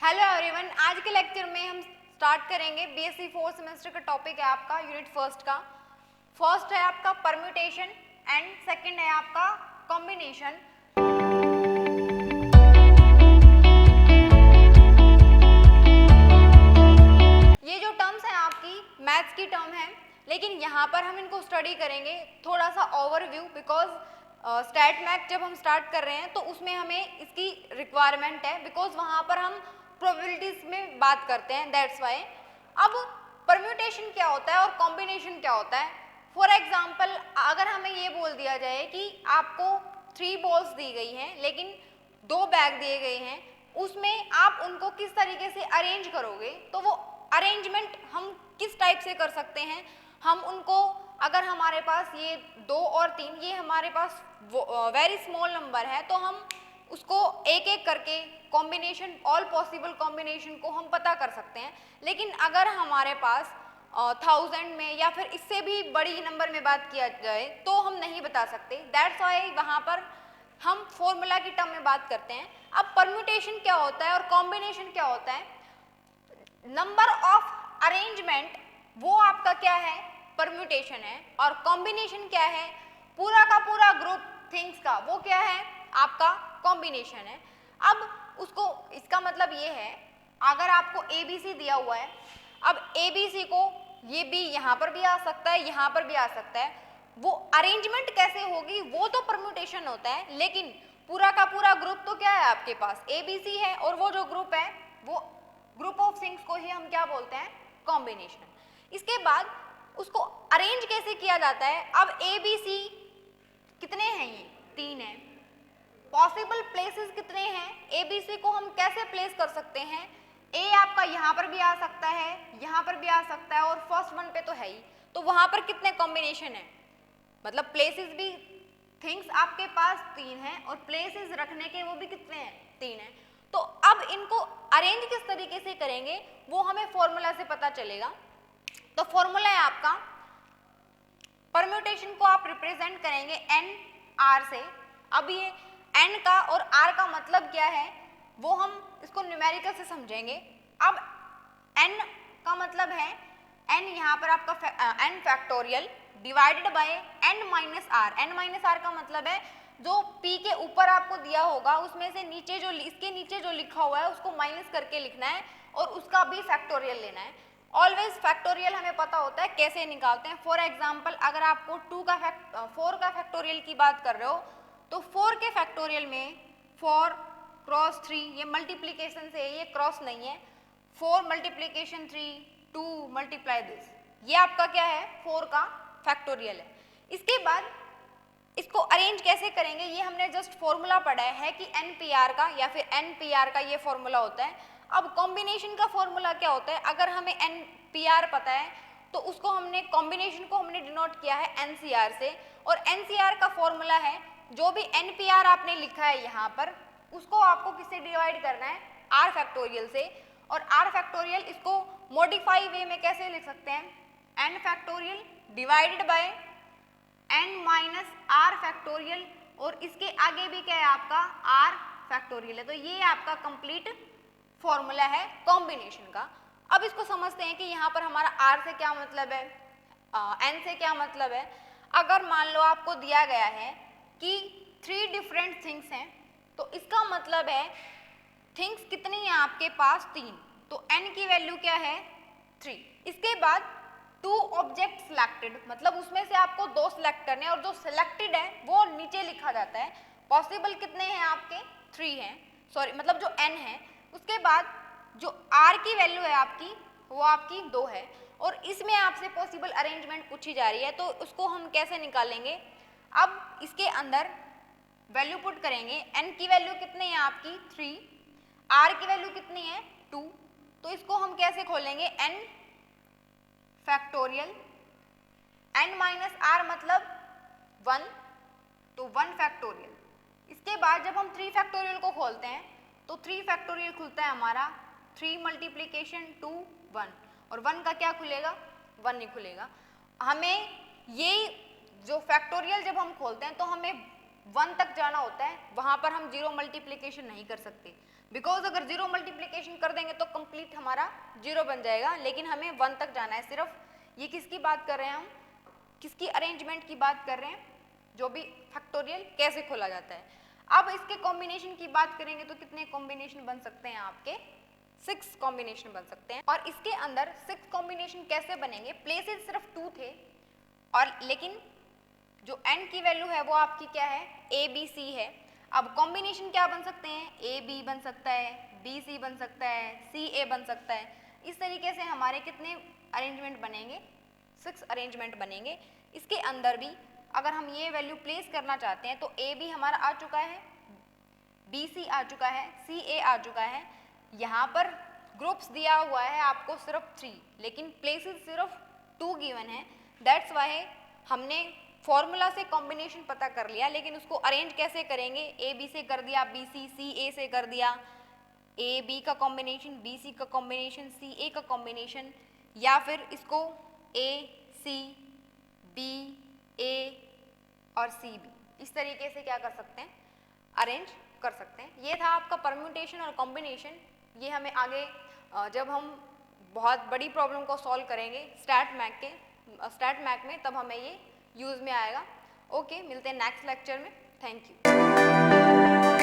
Hello everyone, आज के lecture में हम स्टार्ट करेंगे बीएससी फोर्थ सेमेस्टर का टॉपिक है आपका यूनिट फर्स्ट का। फर्स्ट है आपका परम्यूटेशन एंड सेकंड है आपका कॉम्बिनेशन। ये जो टर्म्स हैं आपकी मैथ्स की टर्म है, लेकिन यहाँ पर हम इनको स्टडी करेंगे थोड़ा सा ओवरव्यू, बिकॉज स्टैट मैथ जब हम स्टार्ट कर रहे हैं तो उसमें हमें इसकी रिक्वायरमेंट है, बिकॉज वहाँ पर हम प्रोबेबिलिटीज में बात करते हैं, दैट्स वाई। अब परम्यूटेशन क्या होता है और कॉम्बिनेशन क्या होता है। फॉर एग्जाम्पल, अगर हमें ये बोल दिया जाए कि आपको 3 बॉल्स दी गई हैं लेकिन 2 बैग दिए गए हैं, उसमें आप उनको किस तरीके से अरेंज करोगे, तो वो अरेंजमेंट हम किस टाइप से कर सकते हैं। हम उनको, अगर हमारे पास ये 2 और 3 ये हमारे पास वेरी स्मॉल नंबर है, तो हम उसको एक एक करके कॉम्बिनेशन, ऑल पॉसिबल कॉम्बिनेशन को हम पता कर सकते हैं। लेकिन अगर हमारे पास 1000 में या फिर इससे भी बड़ी नंबर में बात किया जाए तो हम नहीं बता सकते, दैट्स वाई वहाँ पर हम फॉर्मूला की टर्म में बात करते हैं। अब परम्यूटेशन क्या होता है और कॉम्बिनेशन क्या होता है। नंबर ऑफ अरेंजमेंट वो आपका क्या है, परम्यूटेशन है, और कॉम्बिनेशन क्या है, पूरा का पूरा ग्रुप थिंग्स का, वो क्या है आपका कॉम्बिनेशन है। अब उसको, इसका मतलब ये है, अगर आपको ABC दिया हुआ है, अब ABC को ये भी यहाँ पर भी आ सकता है, यहाँ पर भी आ सकता है, वो अरेंजमेंट कैसे होगी वो तो परम्यूटेशन होता है, लेकिन पूरा का पूरा ग्रुप तो क्या है आपके पास ABC है, और वो जो ग्रुप है वो ग्रुप ऑफ थिंग्स को ही हम क्या बोलते हैं, कॉम्बिनेशन। इसके बाद उसको अरेंज कैसे किया जाता है। अब ABC कितने हैं, ये 3 है। पॉसिबल प्लेसेस कितने हैं, ABC को हम कैसे प्लेस कर सकते हैं। A आपका यहाँ पर भी आ सकता है, यहाँ पर भी आ सकता है, और फर्स्ट वन पे तो है ही, तो वहां पर कितने कॉम्बिनेशन है, मतलब प्लेसेस भी, थिंग्स आपके पास 3 हैं और प्लेसेस रखने के वो भी कितने हैं, 3 हैं। तो अब इनको अरेंज किस तरीके से करेंगे वो हमें फॉर्मूला से पता चलेगा। तो फॉर्मूला है आपका, परम्यूटेशन को आप रिप्रेजेंट करेंगे n r से। अब ये n का और r का मतलब क्या है वो हम इसको न्यूमेरिकल से समझेंगे। अब n का मतलब है, n यहाँ पर आपका n factorial divided by n minus r. n minus r का मतलब है जो p के ऊपर आपको दिया होगा उसमें से नीचे जो, इसके नीचे जो लिखा हुआ है उसको माइनस करके लिखना है और उसका भी फैक्टोरियल लेना है। ऑलवेज फैक्टोरियल हमें पता होता है कैसे निकालते हैं। फॉर एग्जाम्पल, अगर आपको 4 का फैक्टोरियल की बात कर रहे हो तो 4 के फैक्टोरियल में 4 क्रॉस 3, ये मल्टीप्लीकेशन से, ये क्रॉस नहीं है, 4 मल्टीप्लीकेशन 3 2 मल्टीप्लाई दिस, ये आपका क्या है 4 का फैक्टोरियल है। इसके बाद इसको अरेंज कैसे करेंगे, ये हमने जस्ट फॉर्मूला पढ़ा है कि NPR का या फिर NPR का ये फॉर्मूला होता है। अब कॉम्बिनेशन का फॉर्मूला क्या होता है, अगर हमें NPR पता है तो उसको हमने, कॉम्बिनेशन को हमने डिनोट किया है NCR से, और NCR का फॉर्मूला है, जो भी NPR आपने लिखा है यहाँ पर उसको आपको किससे डिवाइड करना है, R फैक्टोरियल से। और R फैक्टोरियल इसको मॉडिफाई वे में कैसे लिख सकते हैं, N factorial divided by n minus r factorial, और इसके आगे भी क्या है आपका r फैक्टोरियल है। तो ये आपका कंप्लीट फॉर्मूला है कॉम्बिनेशन का। अब इसको समझते हैं कि यहाँ पर हमारा r से क्या मतलब है, n से क्या मतलब है। अगर मान लो आपको दिया गया है कि 3 डिफरेंट थिंग्स हैं, तो इसका मतलब है थिंग्स कितनी है आपके पास 3, तो n की वैल्यू क्या है 3। इसके बाद 2 ऑब्जेक्ट सिलेक्टेड, मतलब उसमें से आपको 2 सिलेक्ट करने हैं और जो सिलेक्टेड है वो नीचे लिखा जाता है। पॉसिबल कितने हैं आपके 3 हैं, सॉरी मतलब जो n है। उसके बाद जो r की वैल्यू है आपकी वो आपकी 2 है, और इसमें आपसे पॉसिबल अरेंजमेंट पूछी जा रही है, तो उसको हम कैसे निकालेंगे। अब इसके अंदर वैल्यू पुट करेंगे, n की वैल्यू कितनी है आपकी 3, r की वैल्यू कितनी है 2, तो इसको हम कैसे खोलेंगे, n factorial, n minus r मतलब 1, तो 1 फैक्टोरियल। इसके बाद जब हम 3 फैक्टोरियल को खोलते हैं तो 3 फैक्टोरियल खुलता है हमारा 3 मल्टीप्लीकेशन 2 1, और 1 का क्या खुलेगा 1 नहीं खुलेगा। हमें ये जो फैक्टोरियल जब हम खोलते हैं तो हमें 1 तक जाना होता है, वहां पर हम 0 मल्टीप्लीकेशन नहीं कर सकते, बिकॉज अगर 0 मल्टीप्लीकेशन कर देंगे तो कंप्लीट हमारा 0 बन जाएगा, लेकिन हमें 1 तक जाना है सिर्फ। ये किसकी बात कर रहे हैं हम, किसकी अरेंजमेंट की बात कर रहे हैं, जो भी फैक्टोरियल कैसे खोला जाता है। अब इसके कॉम्बिनेशन की बात करेंगे तो कितने कॉम्बिनेशन बन सकते हैं आपके, 6 कॉम्बिनेशन बन सकते हैं। और इसके अंदर 6 कॉम्बिनेशन कैसे बनेंगे, प्लेसेस सिर्फ 2 थे, और लेकिन जो n की वैल्यू है वो आपकी क्या है, ए बी सी है। अब कॉम्बिनेशन क्या बन सकते हैं, ए बी बन सकता है, बी सी बन सकता है, सी ए बन सकता है। इस तरीके से हमारे कितने अरेंजमेंट बनेंगे, 6 अरेंजमेंट बनेंगे। इसके अंदर भी अगर हम ये वैल्यू प्लेस करना चाहते हैं तो ए बी हमारा आ चुका है, बी सी आ चुका है, सी ए आ चुका है। यहाँ पर ग्रुप्स दिया हुआ है आपको सिर्फ 3, लेकिन प्लेसेस सिर्फ 2 गिवन है। दैट्स वाई हमने फॉर्मूला से कॉम्बिनेशन पता कर लिया, लेकिन उसको अरेंज कैसे करेंगे, ए बी से कर दिया, बी सी सी ए से कर दिया, ए बी का कॉम्बिनेशन, बी सी का कॉम्बिनेशन, सी ए का कॉम्बिनेशन, या फिर इसको ए सी बी ए और सी बी, इस तरीके से क्या कर सकते हैं, अरेंज कर सकते हैं। ये था आपका परम्यूटेशन और कॉम्बिनेशन। ये हमें आगे जब हम बहुत बड़ी प्रॉब्लम को सॉल्व करेंगे स्टैट मैक में, तब हमें ये यूज़ में आएगा। ओके, मिलते हैं नेक्स्ट लेक्चर में। Thank you.